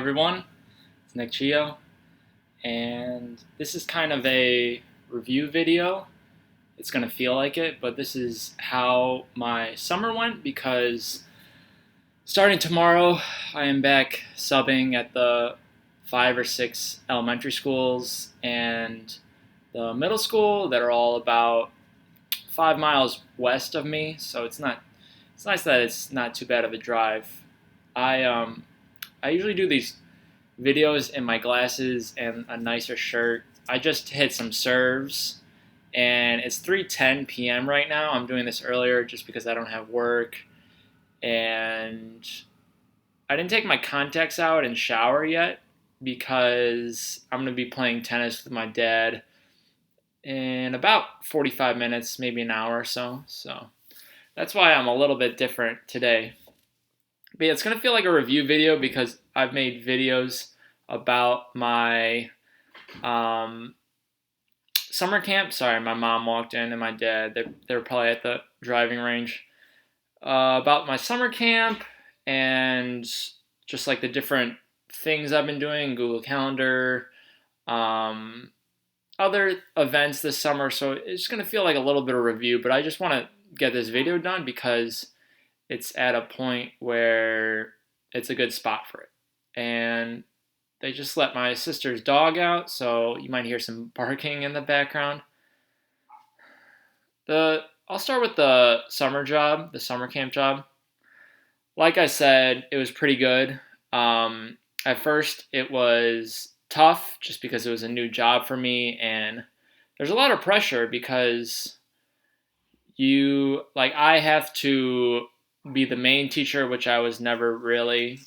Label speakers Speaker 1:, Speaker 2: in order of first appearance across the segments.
Speaker 1: Everyone, it's Nick Chio, and this is kind of a review video. It's going to feel like it, but this is how my summer went because starting tomorrow, I am back subbing at the 5 or 6 elementary schools and the middle school that are all about 5 miles west of me. So it's nice that it's not too bad of a drive. I usually do these videos in my glasses and a nicer shirt. I just hit some serves and it's 3:10 p.m. right now. I'm doing this earlier just because I don't have work and I didn't take my contacts out and shower yet because I'm going to be playing tennis with my dad in about 45 minutes, maybe an hour or so. So that's why I'm a little bit different today. But yeah, it's going to feel like a review video because I've made videos about my um, summer camp. Sorry, my mom walked in and my dad. They were probably at the driving range. About my summer camp and just like the different things I've been doing, Google Calendar, um, other events this summer. So it's going to feel like a little bit of review, but I just want to get this video done because it's at a point where it's a good spot for it. And they just let my sister's dog out, so you might hear some barking in the background. I'll start with the summer job, the summer camp job. Like I said, it was pretty good. At first, it was tough just because it was a new job for me, and there's a lot of pressure because I have to be the main teacher, which I was never really.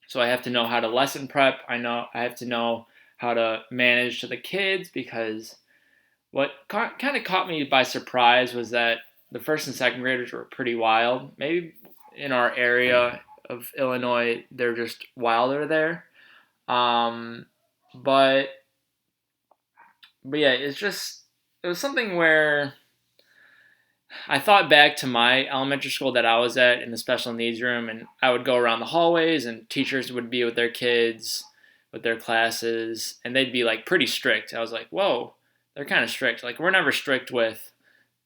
Speaker 1: So I have to know how to lesson prep. I have to know how to manage to the kids because what kind of caught me by surprise was that the first and second graders were pretty wild. Maybe in our area of Illinois, they're just wilder there. Um, but but yeah, it was something where I thought back to my elementary school that I was at in the special needs room, and I would go around the hallways, and teachers would be with their kids, with their classes, and they'd be like pretty strict. I was like, whoa, they're kind of strict. Like, we're never strict with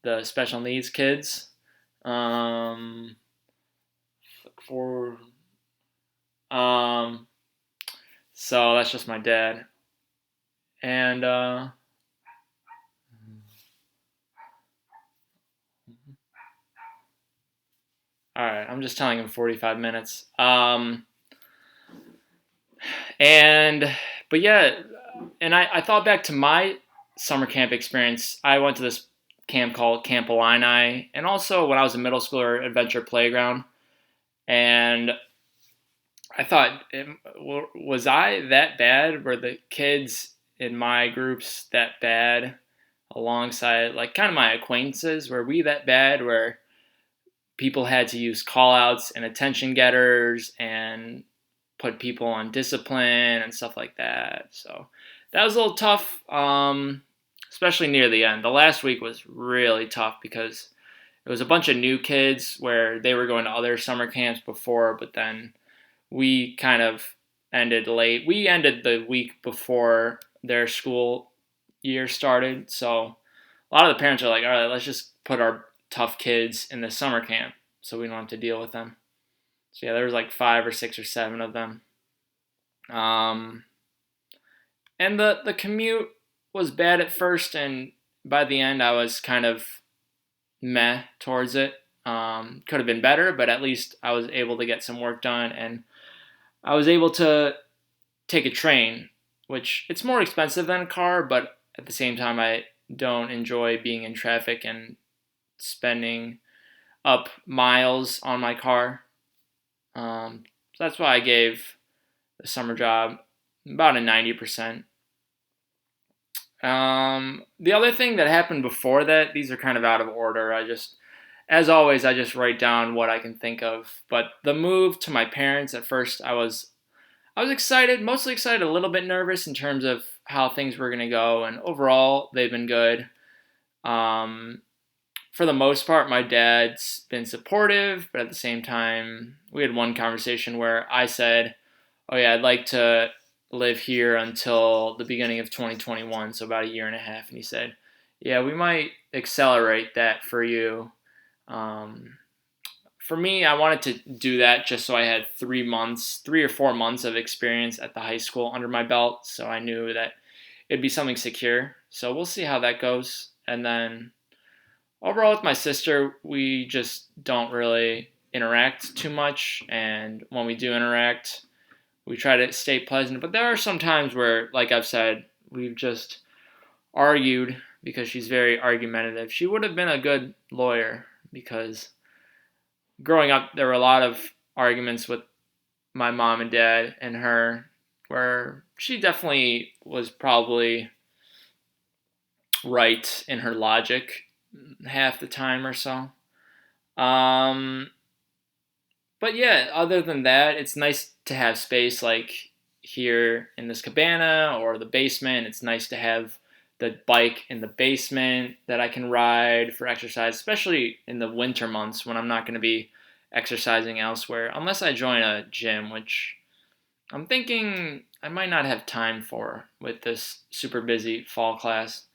Speaker 1: the special needs kids. Um, for um, so that's just my dad, and all right, I'm just telling him 45 minutes. And but yeah, and I thought back to my summer camp experience. I went to this camp called Camp Illini, and also when I was a middle schooler, Adventure Playground. And I thought, was I that bad? Were the kids in my groups that bad? Alongside, like, kind of my acquaintances, were we that bad? Where people had to use call outs and attention getters and put people on discipline and stuff like that. So that was a little tough, especially near the end. The last week was really tough because it was a bunch of new kids where they were going to other summer camps before, but then we kind of ended late. We ended the week before their school year started. So a lot of the parents are like, all right, let's just put our tough kids in the summer camp so we don't have to deal with them. So yeah, there was like 5 or 6 or 7 of them. Um, and the commute was bad at first, and by the end, I was kind of meh towards it. Could have been better, but at least I was able to get some work done, and I was able to take a train, which it's more expensive than a car, but at the same time, I don't enjoy being in traffic and spending up miles on my car. So that's why I gave the summer job about a 90%. The other thing that happened before that, these are kind of out of order. As always, I just write down what I can think of. But the move to my parents, at first, I was excited, mostly excited, a little bit nervous in terms of how things were gonna go, and overall, they've been good. Um, for the most part, my dad's been supportive, but at the same time, we had one conversation where I said, oh yeah, I'd like to live here until the beginning of 2021, so about a year and a half. And he said, yeah, we might accelerate that for you. Um, for me, I wanted to do that just so I had 3 months, 3 or 4 months of experience at the high school under my belt, so I knew that it'd be something secure. So we'll see how that goes. And then overall, with my sister, we just don't really interact too much. And when we do interact, we try to stay pleasant. But there are some times where, like I've said, we've just argued because she's very argumentative. She would have been a good lawyer because growing up, there were a lot of arguments with my mom and dad and her where she definitely was probably right in her logic half the time or so. Um, but yeah, other than that, it's nice to have space like here in this cabana or the basement. It's nice to have the bike in the basement that I can ride for exercise, especially in the winter months when I'm not going to be exercising elsewhere, unless I join a gym, which I'm thinking I might not have time for with this super busy fall class.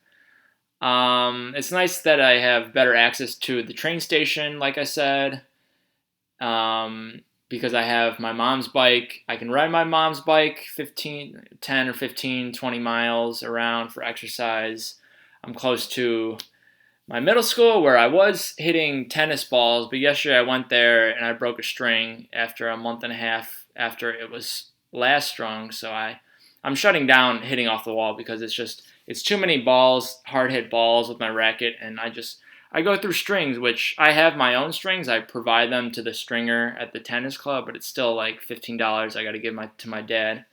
Speaker 1: It's nice that I have better access to the train station, like I said, because I have my mom's bike. I can ride my mom's bike 10 or 15, 20 miles around for exercise. I'm close to my middle school where I was hitting tennis balls, but yesterday I went there and I broke a string after a month and a half after it was last strung. So I'm shutting down hitting off the wall because it's too many balls, hard hit balls with my racket, and I go through strings, which I have my own strings. I provide them to the stringer at the tennis club, but it's still like $15 I got to give to my dad.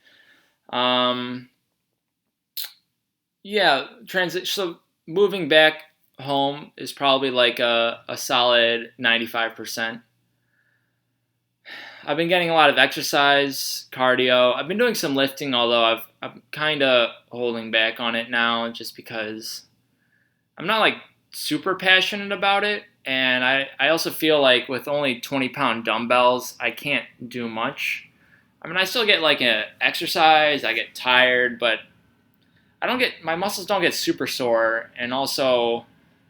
Speaker 1: Yeah, transit. So moving back home is probably like a solid 95%. I've been getting a lot of exercise, cardio. I've been doing some lifting, although I'm kind of holding back on it now just because I'm not like super passionate about it. And I also feel like with only 20-pound dumbbells, I can't do much. I mean, I still get like an exercise, I get tired, but my muscles don't get super sore. And also,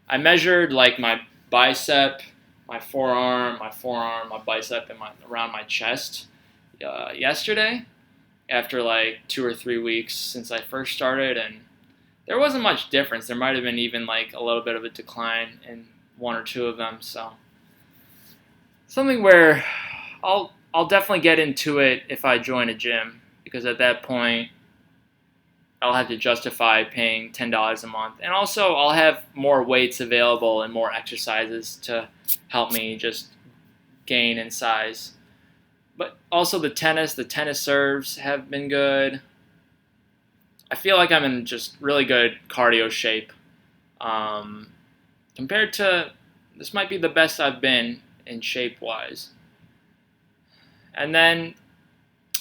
Speaker 1: I measured like my bicep, my forearm, my bicep, and around my chest yesterday after like 2 or 3 weeks since I first started, and there wasn't much difference. There might have been even like a little bit of a decline in one or two of them. So something where I'll definitely get into it if I join a gym because at that point I'll have to justify paying $10 a month. And also, I'll have more weights available and more exercises to help me just gain in size. But also, the tennis serves have been good. I feel like I'm in just really good cardio shape. Um, Compared to, this might be the best I've been in shape wise. And then,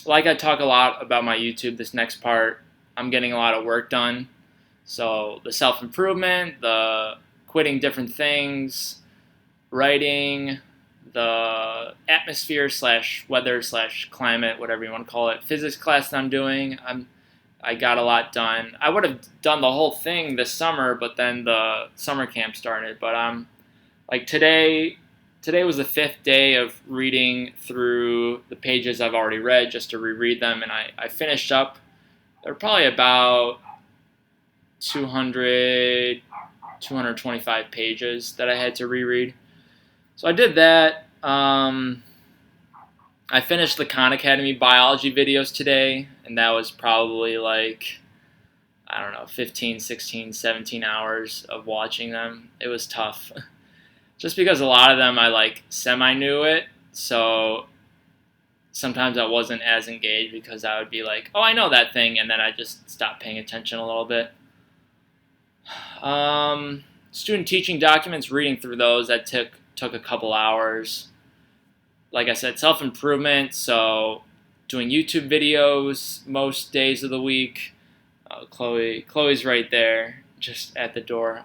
Speaker 1: like I talk a lot about my YouTube, this next part, I'm getting a lot of work done. So the self-improvement, the quitting different things, writing, the atmosphere slash weather slash climate, whatever you want to call it, physics class that I'm doing, I got a lot done. I would have done the whole thing this summer, but then the summer camp started. But I'm like today was the 5th day of reading through the pages I've already read just to reread them, and I finished up. They're probably about 200, 225 pages that I had to reread. So I did that. I finished the Khan Academy biology videos today, and that was probably like, I don't know, 15, 16, 17 hours of watching them. It was tough. Just because a lot of them I like semi-knew it, so sometimes I wasn't as engaged because I would be like, oh, I know that thing, and then I just stopped paying attention a little bit. Student teaching documents, reading through those, that took a couple hours. Like I said, self-improvement, so doing YouTube videos most days of the week. Chloe's right there, just at the door.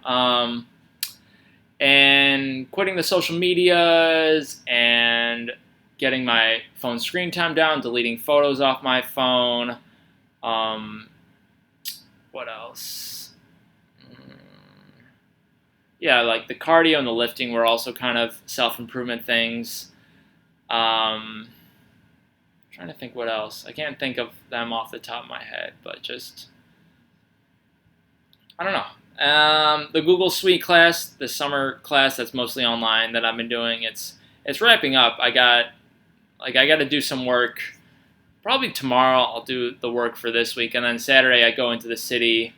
Speaker 1: And quitting the social medias and getting my phone screen time down, deleting photos off my phone. Um, what else? Yeah, like the cardio and the lifting were also kind of self-improvement things. Trying to think what else. I can't think of them off the top of my head, but just I don't know. The Google Suite class, the summer class that's mostly online that I've been doing, it's wrapping up. I got to do some work. Probably tomorrow I'll do the work for this week, and then Saturday I go into the city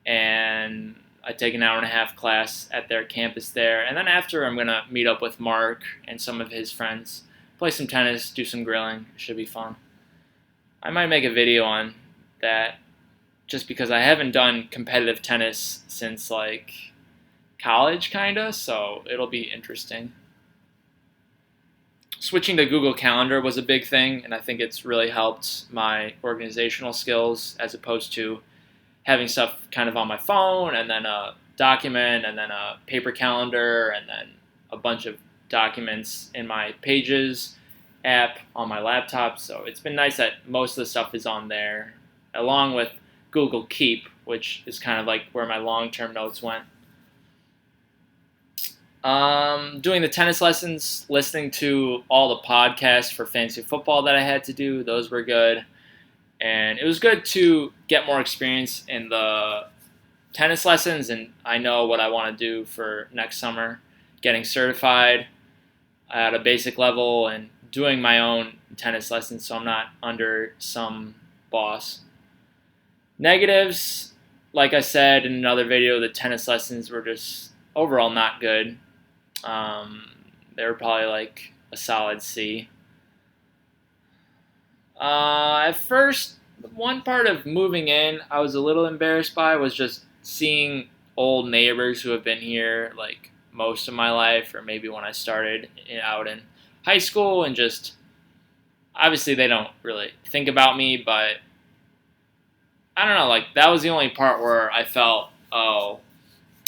Speaker 1: and I take an hour and a half class at their campus there. And then after, I'm gonna meet up with Mark and some of his friends, play some tennis, do some grilling. It should be fun. I might make a video on that just because I haven't done competitive tennis since like college, kinda. So it'll be interesting. Switching to Google Calendar was a big thing, and I think it's really helped my organizational skills as opposed to having stuff kind of on my phone and then a document and then a paper calendar and then a bunch of documents in my Pages app on my laptop. So it's been nice that most of the stuff is on there, along with Google Keep, which is kind of like where my long-term notes went. Doing the tennis lessons, listening to all the podcasts for fantasy football that I had to do, those were good. And it was good to get more experience in the tennis lessons, and I know what I want to do for next summer, getting certified at a basic level and doing my own tennis lessons so I'm not under some boss. Negatives, like I said in another video, the tennis lessons were just overall not good. They were probably like a solid C. At first, one part of moving in I was a little embarrassed by was just seeing old neighbors who have been here like most of my life, or maybe when I started out in high school, and just obviously they don't really think about me, but I don't know, like that was the only part where I felt, oh,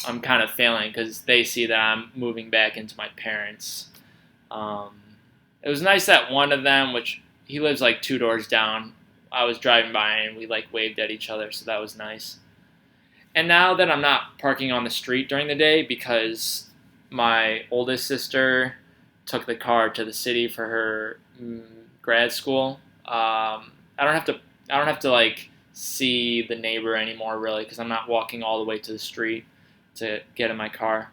Speaker 1: I'm kind of failing because they see that I'm moving back into my parents'. It was nice that one of them, which he lives like 2 doors down, I was driving by and we like waved at each other, so that was nice. And now that I'm not parking on the street during the day because my oldest sister took the car to the city for her grad school, I don't have to like see the neighbor anymore really because I'm not walking all the way to the street to get in my car.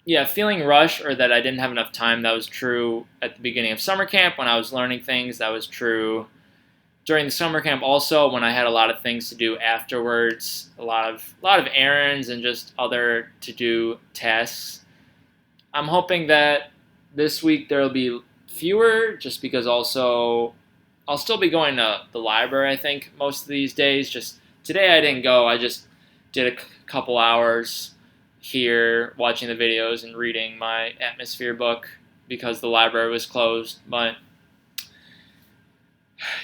Speaker 1: Yeah, feeling rushed or that I didn't have enough time, that was true at the beginning of summer camp when I was learning things. That was true during the summer camp also when I had a lot of things to do afterwards, a lot of errands and just other to-do tasks. I'm hoping that this week there will be fewer just because also I'll still be going to the library, I think, most of these days. Just today I didn't go. I just did a couple hours here watching the videos and reading my atmosphere book because the library was closed. But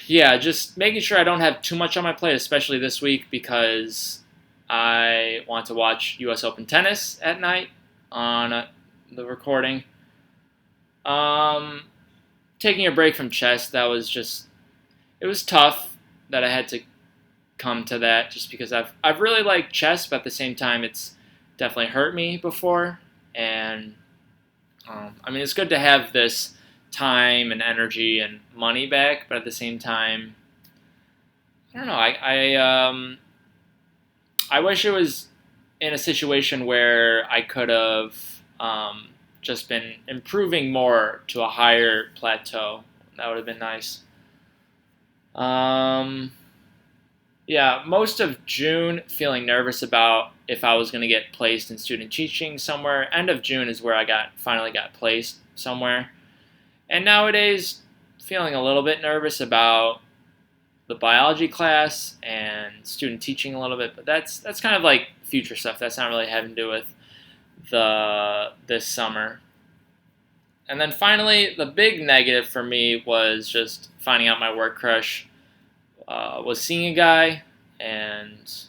Speaker 1: yeah, just making sure I don't have too much on my plate, especially this week because I want to watch US Open tennis at night on the recording. Taking a break from chess, that was just, it was tough that I had to come to that just because I've really liked chess, but at the same time it's definitely hurt me before, and I mean it's good to have this time and energy and money back, but at the same time, I don't know. I wish it was in a situation where I could have just been improving more to a higher plateau. That would have been nice. Yeah, most of June feeling nervous about if I was going to get placed in student teaching somewhere. End of June is where I finally got placed somewhere. And nowadays, feeling a little bit nervous about the biology class and student teaching a little bit, but that's kind of like future stuff. That's not really having to do with this summer. And then finally, the big negative for me was just finding out my work crush was seeing a guy and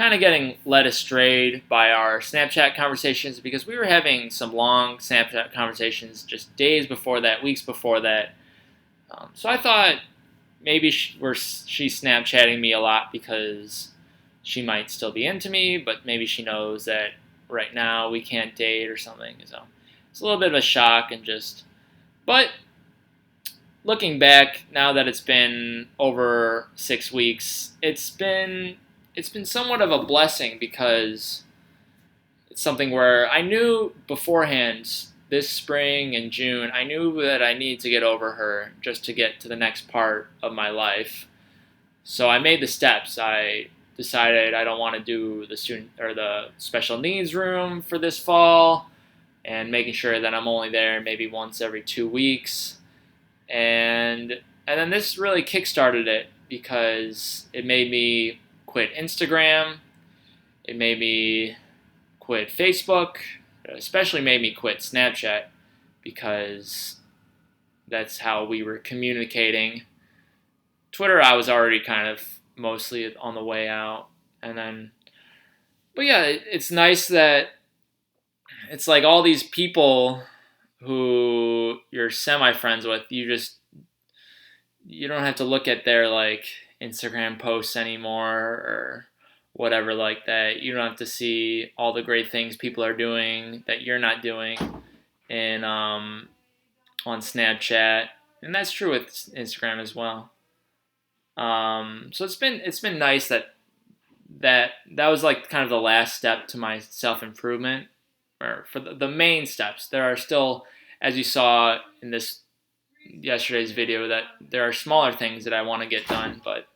Speaker 1: kind of getting led astray by our Snapchat conversations because we were having some long Snapchat conversations just days before that, weeks before that. So I thought maybe she's Snapchatting me a lot because she might still be into me, but maybe she knows that right now we can't date or something. So it's a little bit of a shock but looking back now that it's been over 6 weeks, it's been somewhat of a blessing because it's something where I knew beforehand this spring and June, I knew that I needed to get over her just to get to the next part of my life. So I made the steps. I decided I don't want to do the special needs room for this fall, and making sure that I'm only there maybe once every 2 weeks. And then this really kickstarted it because it made me quit Instagram. It made me quit Facebook. It especially made me quit Snapchat because that's how we were communicating. Twitter, I was already kind of mostly on the way out. But yeah, it's nice that it's like all these people who you're semi-friends with, you don't have to look at their like Instagram posts anymore or whatever like that. You don't have to see all the great things people are doing that you're not doing in on Snapchat, and that's true with Instagram as well. So it's been nice that was like kind of the last step to my self improvement, or for the main steps. There are still, as you saw in this yesterday's video, that there are smaller things that I want to get done, but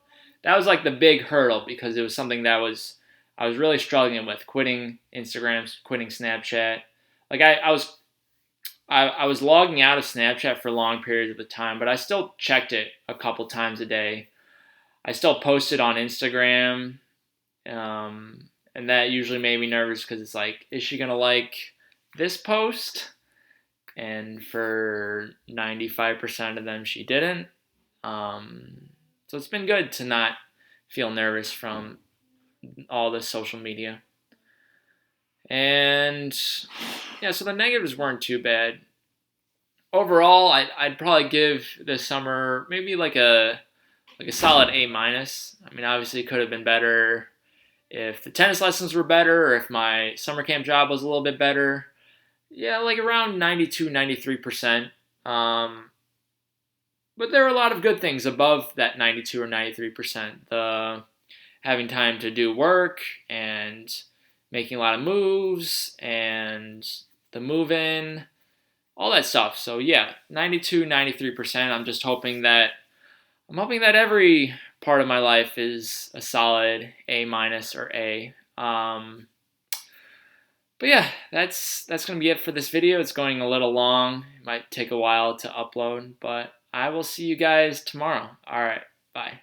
Speaker 1: that was like the big hurdle because it was something that I was really struggling with, quitting Instagram, quitting Snapchat. Like I was logging out of Snapchat for long periods of the time, but I still checked it a couple times a day. I still posted on Instagram, and that usually made me nervous because it's like, is she gonna like this post? And for 95% of them, she didn't. So it's been good to not feel nervous from all the social media. And yeah, so the negatives weren't too bad. Overall, I'd probably give this summer maybe like a solid A minus. I mean, obviously it could have been better if the tennis lessons were better or if my summer camp job was a little bit better. Yeah, like around 92, 93%. But there are a lot of good things above that 92 or 93%. The having time to do work and making a lot of moves and the move in, all that stuff. So yeah, 92, 93%. I'm hoping that every part of my life is a solid A minus or A. But yeah, that's going to be it for this video. It's going a little long. It might take a while to upload, but I will see you guys tomorrow. All right, bye.